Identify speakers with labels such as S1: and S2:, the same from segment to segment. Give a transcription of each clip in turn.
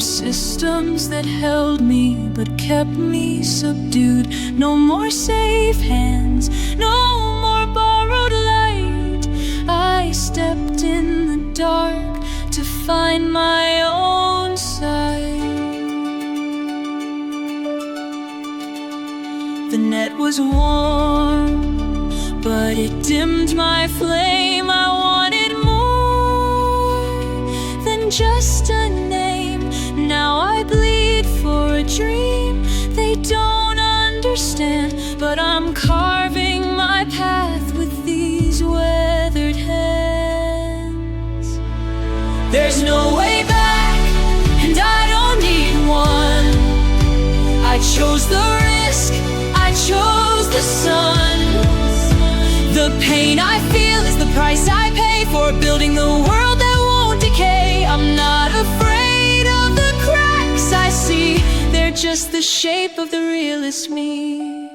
S1: systems that held me but kept me subdued. No more safe hands, no more borrowed light. I stepped in the dark to find my own sight. The net was warm, but it dimmed my flame. I wanted more than just a name. Now I bleed for a dream they don't understand, but I'm carving my path with these weathered hands. There's no way back, and I don't need one. I chose the risk, I chose the sun. The pain I feel is the price I pay for building the world that won't decay. I'm not afraid of the cracks I see, they're just the shape of the realest me.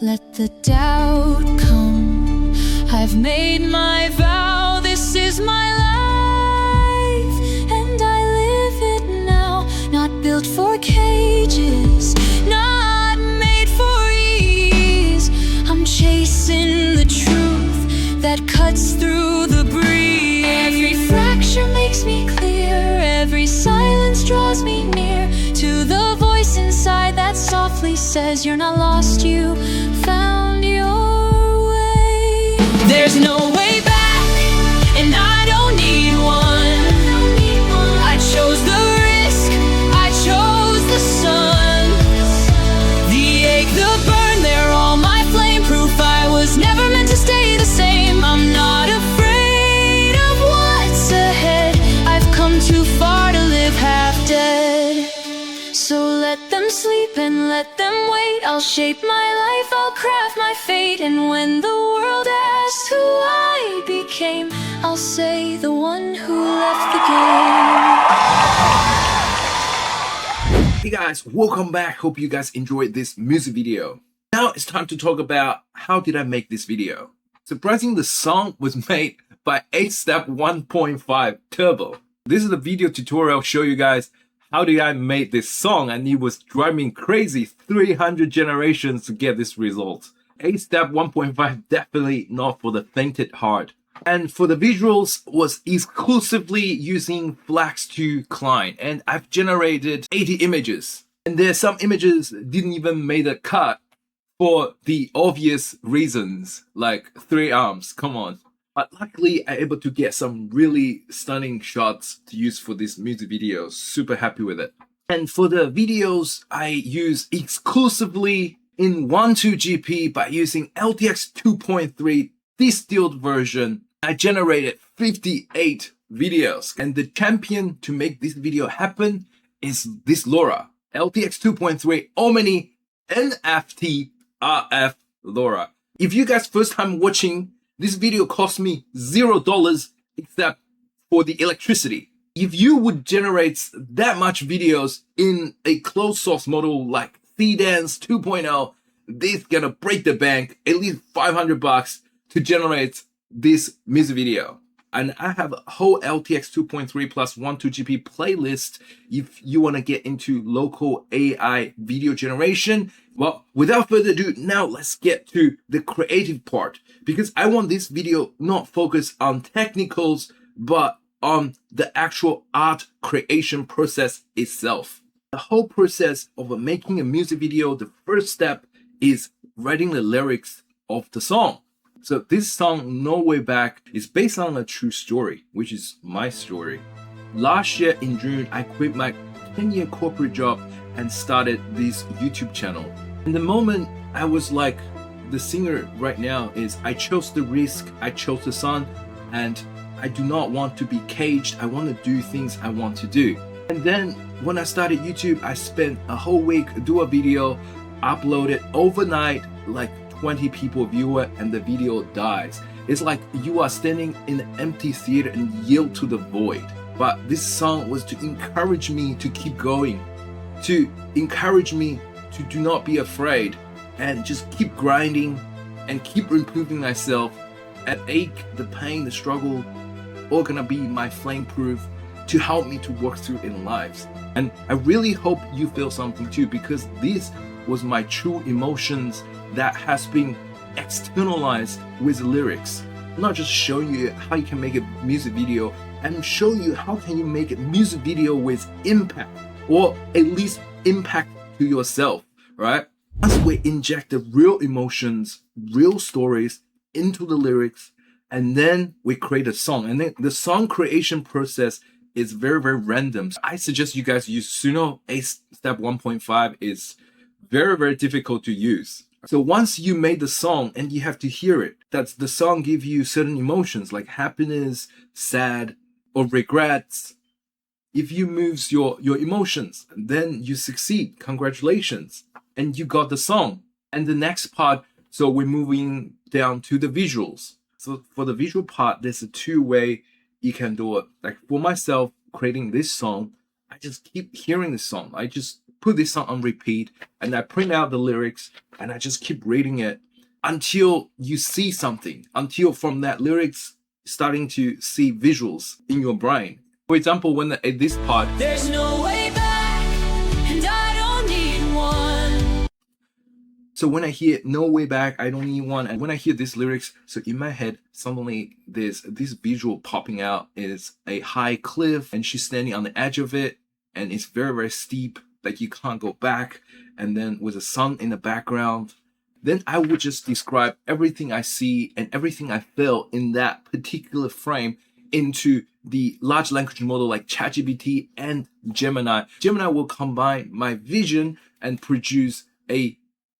S1: Let the doubt come, I've made my vow. This is my life, and I live it now. Not built for cages, not made for ease. I'm chasing the truth that cuts through the breeze. Every fracture makes me clear, every silence draws me near to the voice inside that softly says, you're not lost, you found your way. There's no way back, and I don't need one. I chose the risk, I chose the sun. The ache, the burn, they're all my flame proof. I was never meant to stay the same. I'm not afraid of what's ahead. I've come too far to live half dead. So let them sleep and let them wait. I'll shape my life, I'll craft my fate. And when the world asks who I became, I'll say the one who left the game.
S2: Hey guys, welcome back. Hope you guys enjoyed this music video. Now it's time to talk about how did I make this video. Surprisingly, the song was made by 8-Step 1.5 Turbo. This is a video tutorial show you guys how did I make this song, and it was driving me crazy 300 generations to get this result. 8-Step 1.5 definitely not for the fainted heart. And for the visuals was exclusively using Flux to KLEIN, and I've generated 80 images. And there's some images didn't even make the cut for the obvious reasons, like 3 arms, come on. But luckily, I'm able to get some really stunning shots to use for this music video. Super happy with it. And for the videos, I use exclusively in 12GP by using LTX 2.3 distilled version. I generated 58 videos. And the champion to make this video happen is this LoRa. LTX 2.3 Omni NFT RF LoRa. If you guys first time watching, this video cost me $0 except for the electricity. If you would generate that much videos in a closed source model like C-Dance 2.0, this gonna break the bank, at least $500 to generate this music video. And I have a whole LTX 2.3 plus 12GP playlist if you want to get into local AI video generation. Well, without further ado, now let's get to the creative part, because I want this video not focus on technicals, but on the actual art creation process itself. The whole process of making a music video, the first step is writing the lyrics of the song. So this song, No Way Back, is based on a true story, which is my story. Last year in June, I quit my 10-year corporate job and started this YouTube channel. And the moment I was like, the singer right now is, I chose the risk, I chose the sun, and I do not want to be caged. I want to do things I want to do. And then when I started YouTube, I spent a whole week, do a video, upload it overnight, like 20 people view it, and the video dies. It's like you are standing in an empty theater and yell to the void. But this song was to encourage me to keep going, to encourage me to do not be afraid and just keep grinding and keep improving myself. At ache, the pain, the struggle, all gonna be my flame proof to help me to work through in lives. And I really hope you feel something too, because this was my true emotions that has been externalized with lyrics. I'm not just showing you how you can make a music video, I'm showing you how can you make a music video with impact, or at least impact to yourself, right? Once we inject the real emotions, real stories into the lyrics, and then we create a song. And then the song creation process is very, very random. So I suggest you guys use Suno. Step 1.5 is very, very difficult to use. So once you made the song and you have to hear it, that's the song give you certain emotions like happiness, sad, or regrets. If you moves your emotions, then you succeed. Congratulations. And you got the song. And the next part, so we're moving down to the visuals. So for the visual part, there's a two-way you can do it. Like for myself, creating this song, I just keep hearing this song. I just put this song on repeat and I print out the lyrics and I just keep reading it until you see something, until from that lyrics starting to see visuals in your brain. For example, when this part,
S1: there's no way back, and I don't need one.
S2: So when I hear no way back, I don't need one, and when I hear these lyrics, so in my head, suddenly there's this visual popping out is a high cliff and she's standing on the edge of it and it's very, very steep, like you can't go back, and then with the sun in the background. Then I would just describe everything I see and everything I feel in that particular frame into the large language model like ChatGPT and Gemini. Gemini will combine my vision and produce a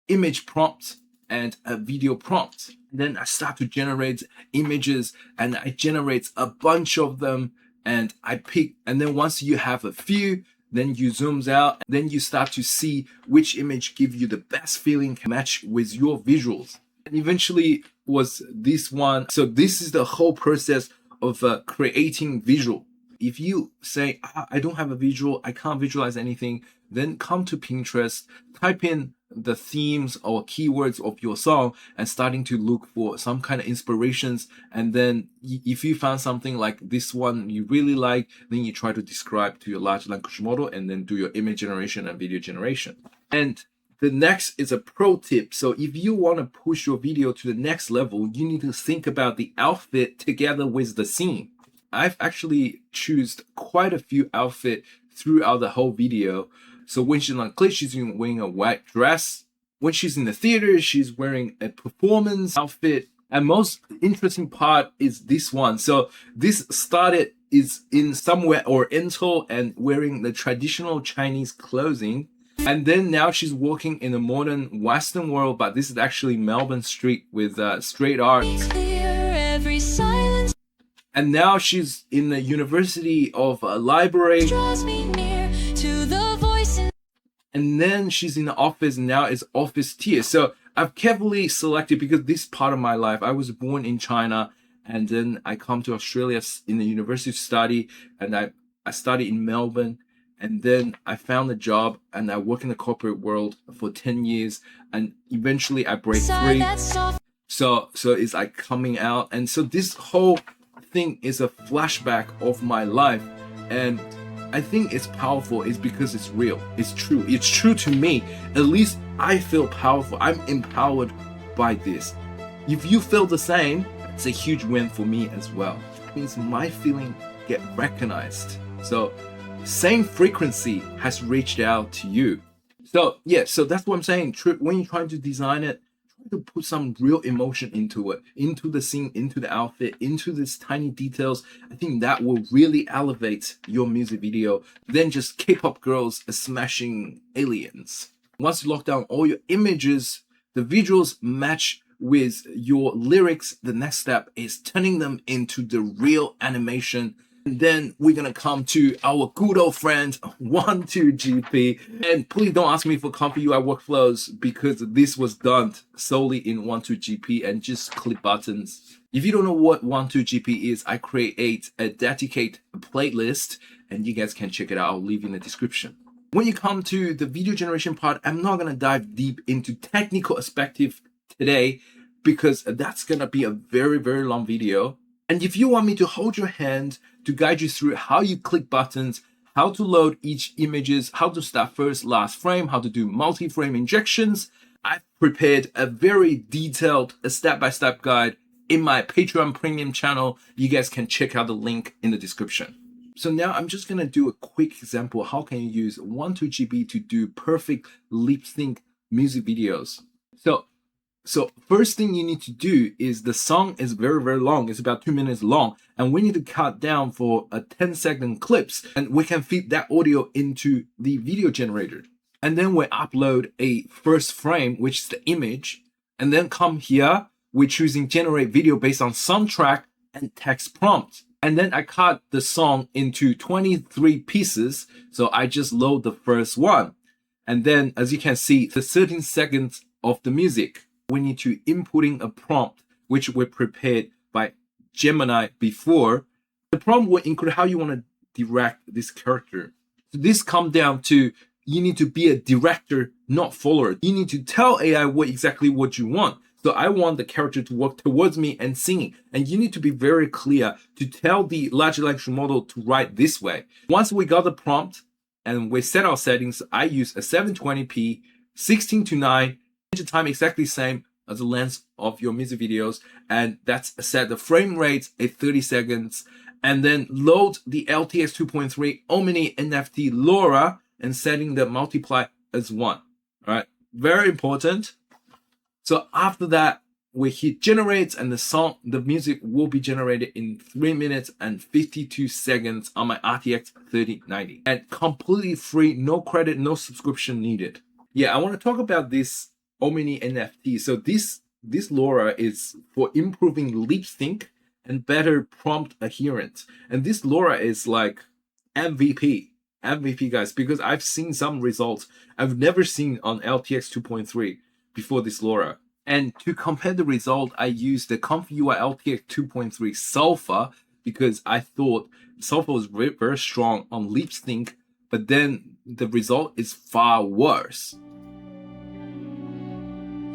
S2: image prompt and a video prompt. Then I start to generate images and I generate a bunch of them and I pick, and then once you have a few, then you zooms out, then you start to see which image give you the best feeling, can match with your visuals. And eventually was this one. So this is the whole process of creating visual. If you say, I don't have a visual, I can't visualize anything, then come to Pinterest, type in the themes or keywords of your song and starting to look for some kind of inspirations. And then if you found something like this one you really like, then you try to describe to your large language model and then do your image generation and video generation. And the next is a pro tip. So if you want to push your video to the next level, you need to think about the outfit together with the scene. I've actually chosen quite a few outfits throughout the whole video. So when she's on clip, she's wearing a white dress. When she's in the theater, she's wearing a performance outfit. And most interesting part is this one. So this started is in somewhere Oriental and wearing the traditional Chinese clothing. And then now she's walking in a modern Western world, but this is actually Melbourne Street with street art. And now she's in the University of Library. And then she's in the office, and now it's office tier. So I've carefully selected because this part of my life, I was born in China, and then I come to Australia in the university to study, and I studied in Melbourne, and then I found a job, and I work in the corporate world for 10 years, and eventually I break free. So it's like coming out, and so this whole thing is a flashback of my life, and I think it's powerful is because it's real. It's true. It's true to me. At least I feel powerful. I'm empowered by this. If you feel the same, it's a huge win for me as well. It means my feeling get recognized. So same frequency has reached out to you. So yeah, so that's what I'm saying. When you're trying to design it, to put some real emotion into it, into the scene, into the outfit, into these tiny details. I think that will really elevate your music video than just K-pop girls smashing aliens. Once you lock down all your images, the visuals match with your lyrics, the next step is turning them into the real animation. And then we're gonna come to our good old friend 12GP. And please don't ask me for Comfy UI workflows because this was done solely in 12GP and just click buttons. If you don't know what 12GP is, I create a dedicated playlist and you guys can check it out. I'll leave in the description. When you come to the video generation part, I'm not gonna dive deep into technical perspective today because that's gonna be a very, very long video. And if you want me to hold your hand to guide you through how you click buttons, how to load each images, how to start first, last frame, how to do multi-frame injections, I've prepared a very detailed step-by-step guide in my Patreon premium channel. You guys can check out the link in the description. So now I'm just going to do a quick example. How can you use 1.2 GB to do perfect lip sync music videos? So first thing you need to do is the song is very, very long. It's about 2 minutes long. And we need to cut down for a 10-second clips. And we can feed that audio into the video generator. And then we upload a first frame, which is the image. And then come here, we're choosing generate video based on soundtrack and text prompt. And then I cut the song into 23 pieces. So I just load the first one. And then as you can see, the 13 seconds of the music, we need to inputting a prompt, which we prepared by Gemini before. The prompt will include how you want to direct this character. So this comes down to, you need to be a director, not follower. You need to tell AI exactly what you want. So I want the character to walk towards me and singing. And you need to be very clear to tell the large language model to write this way. Once we got the prompt and we set our settings, I use a 720p, 16:9, time exactly same as the length of your music videos, and that's set the frame rate at 30 seconds, and then load the LTX 2.3 Omni NFT LoRa and setting the multiply as 1. All right, very important. So after that, we hit generate, and the music will be generated in 3 minutes and 52 seconds on my RTX 3090, and completely free, no credit, no subscription needed. Yeah, I want to talk about this Omni NFT. So this LoRa is for improving lip sync and better prompt adherence. And this LoRa is like MVP guys, because I've seen some results I've never seen on LTX 2.3 before this LoRa. And to compare the result, I used the ComfUI LTX 2.3 Sulfur because I thought Sulfur was very, very strong on lip sync, but then the result is far worse.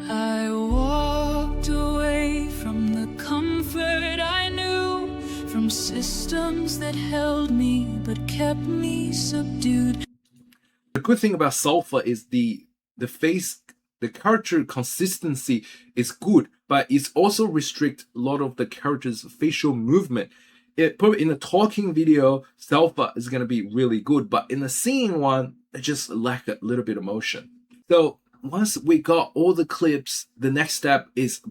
S1: I walked away from the comfort I knew, from systems that held me but kept me subdued.
S2: The good thing about Sulfur is the character consistency is good, but it's also restrict a lot of the character's facial movement. In a talking video, Sulfur is going to be really good, but in a singing one, it just lack a little bit of motion. So once we got all the clips, the next step is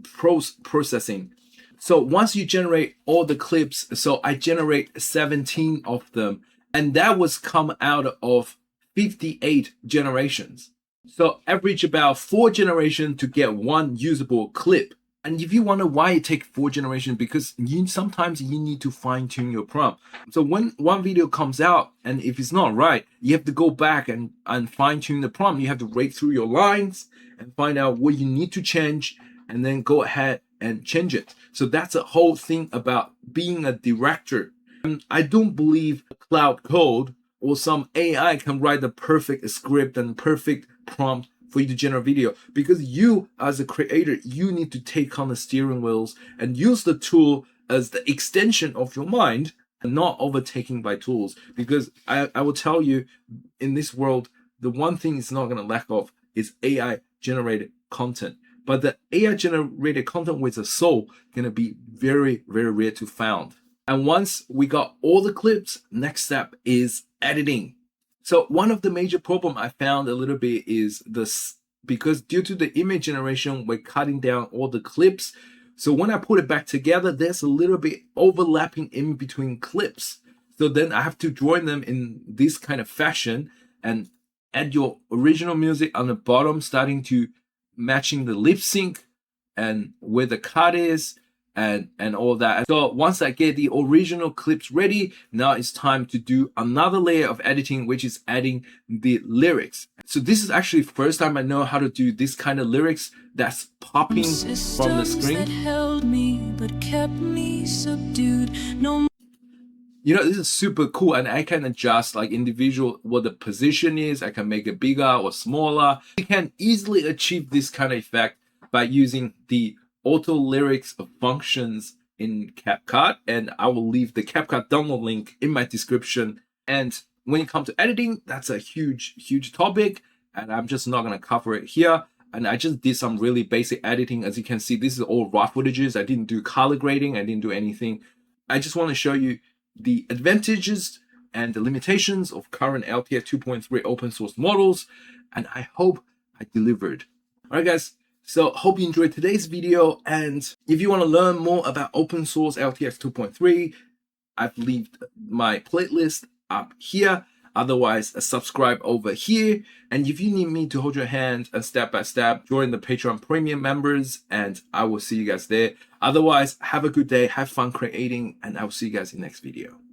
S2: processing. So once you generate all the clips, so I generate 17 of them, and that was come out of 58 generations. So average about 4 generations to get one usable clip. And if you wonder why it takes 4 generations, because sometimes you need to fine tune your prompt. So when one video comes out and if it's not right, you have to go back and fine tune the prompt. You have to read through your lines and find out what you need to change and then go ahead and change it. So that's a whole thing about being a director. And I don't believe cloud code or some AI can write the perfect script and perfect prompt for you to generate video, because you as a creator, you need to take on the steering wheels and use the tool as the extension of your mind and not overtaken by tools. Because I will tell you, in this world, the one thing it's not going to lack of is AI generated content. But the AI generated content with a soul going to be very, very rare to find. And once we got all the clips, next step is editing. So one of the major problem I found a little bit is this, because due to the image generation, we're cutting down all the clips. So when I put it back together, there's a little bit overlapping in between clips. So then I have to join them in this kind of fashion and add your original music on the bottom, starting to matching the lip sync and where the cut is and all that. So once I get the original clips ready, now it's time to do another layer of editing, which is adding the lyrics. So this is actually first time I know how to do this kind of lyrics that's popping from the screen.
S1: That held me but kept me subdued. No.
S2: You know, this is super cool, and I can adjust like individual what the position is. I can make it bigger or smaller. You can easily achieve this kind of effect by using the auto lyrics functions in CapCut, and I will leave the CapCut download link in my description. And when it comes to editing, that's a huge topic, and I'm just not going to cover it here. And I just did some really basic editing. As you can see, this is all raw footages. I didn't do color grading. I didn't do anything. I just want to show you the advantages and the limitations of current LTS 2.3 open source models. And I hope I delivered. All right, guys. So hope you enjoyed today's video. And if you want to learn more about open source LTS 2.3, I've left my playlist up here. Otherwise, subscribe over here. And if you need me to hold your hand step by step, join the Patreon Premium members, and I will see you guys there. Otherwise, have a good day, have fun creating, and I will see you guys in the next video.